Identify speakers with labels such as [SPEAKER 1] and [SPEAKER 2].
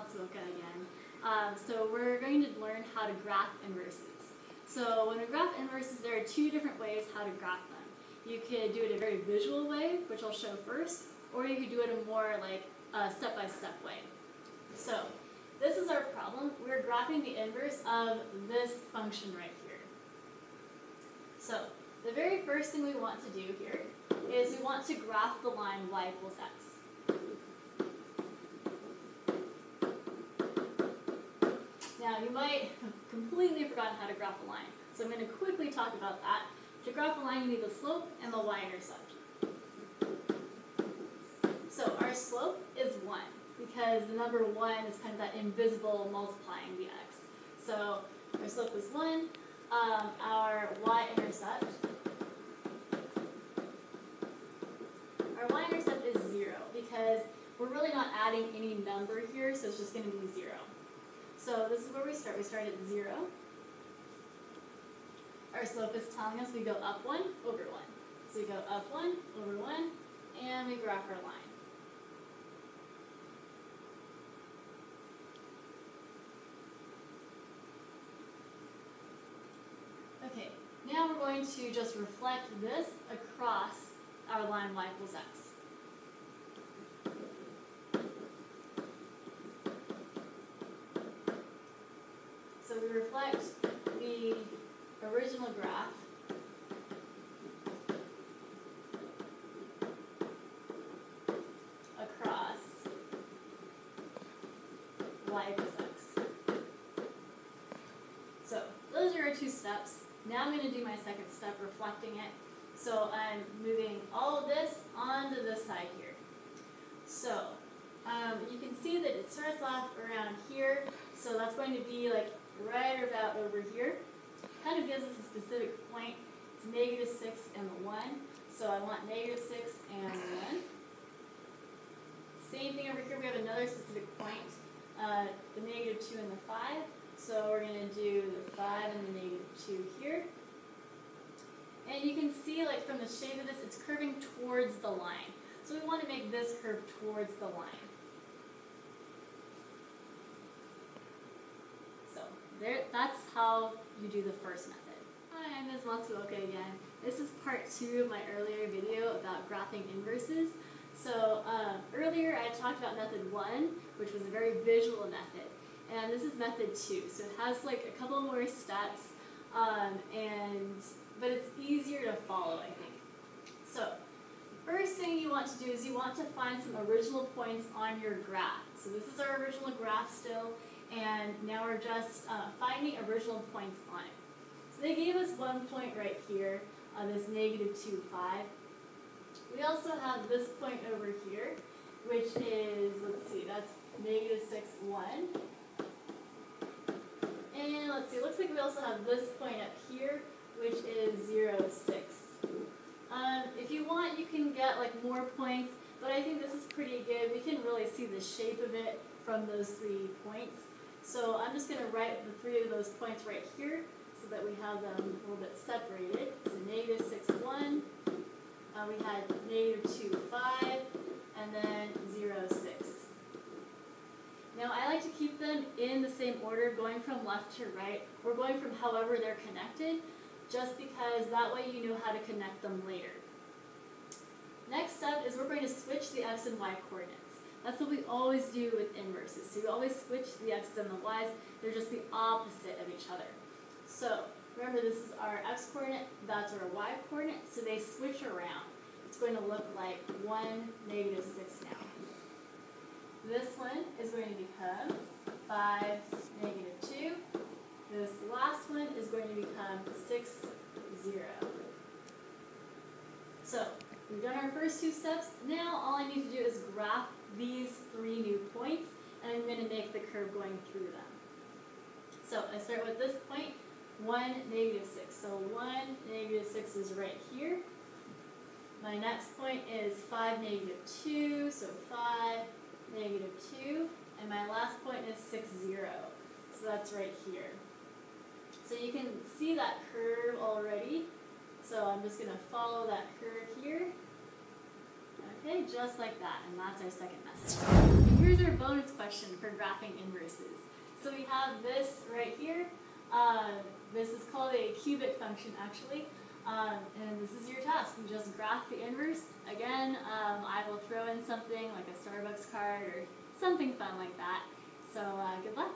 [SPEAKER 1] Mathsuoka again. So we're going to learn how to graph inverses. So when we graph inverses, there are two different ways how to graph them. You could do it a very visual way, which I'll show first, or you could do it a more like step-by-step way. So this is our problem. We're graphing the inverse of this function right here. So the very first thing we want to do here is we want to graph the line y equals x. Now you might have completely forgotten how to graph a line, so I'm going to quickly talk about that. To graph a line, you need the slope and the y-intercept. So our slope is 1, because the number 1 is kind of that invisible multiplying the x. So our slope is 1. Our y-intercept is 0, because we're really not adding any number here, so it's just going to be 0. So this is where we start. We start at 0. Our slope is telling us we go up 1 over 1. So we go up 1 over 1, and we graph our line. Okay, now we're going to just reflect this across our line y equals x. So we reflect the original graph across y equals x. So those are our two steps. Now I'm going to do my second step, reflecting it. So I'm moving all of this onto this side here. So you can see that it starts off around here. So that's going to be like right about over here. Kind of gives us a specific point. It's -6 and the 1. So I want -6 and 1. Same thing over here. We have another specific point, the -2 and the 5. So we're going to do the 5 and the -2 here. And you can see, like, from the shape of this, it's curving towards the line. So we want to make this curve towards the line. So that's how you do the first method. Hi, I'm Ms. Mathsuoka again. This is part 2 of my earlier video about graphing inverses. So earlier I talked about method 1, which was a very visual method. And this is method 2, so it has like a couple more steps, but it's easier to follow, I think. So, first thing you want to do is you want to find some original points on your graph. So this is our original graph still, and now we're just finding original points on it. So they gave us one point right here, this -2, 5. We also have this point over here, which is, let's see, that's -6, 1. And let's see, it looks like we also have this point up here, which is 0, 6. If you want, you can get like more points, but I think this is pretty good. We can really see the shape of it from those 3 points. So I'm just going to write the 3 of those points right here so that we have them a little bit separated. So -6, 1. We had -2, 5, and then 0, 6. Now, I like to keep them in the same order, going from left to right, or going from however they're connected, just because that way you know how to connect them later. Next step is we're going to switch the x and y coordinates. That's what we always do with inverses. So we always switch the x's and the y's. They're just the opposite of each other. So remember, this is our x coordinate, that's our y coordinate, so they switch around. It's going to look like 1, -6 now. This one is going to become 5, -2. This last one is going to become 6, 0. So we've done our first 2 steps. Now all I need to do is graph these 3 new points, and I'm going to make the curve going through them. So I start with this point, 1, -6. So 1, -6 is right here. My next point is 5, -2. So 5, -2, and my last point is 6, 0. So that's right here. So you can see that curve already. So I'm just going to follow that curve here. Okay, just like that, and that's our second method. And here's here's our bonus question for graphing inverses. So we have this right here. This is called a cubic function actually. And this is your task. You just graph the inverse. Again, I will throw in something like a Starbucks card or something fun like that. So good luck.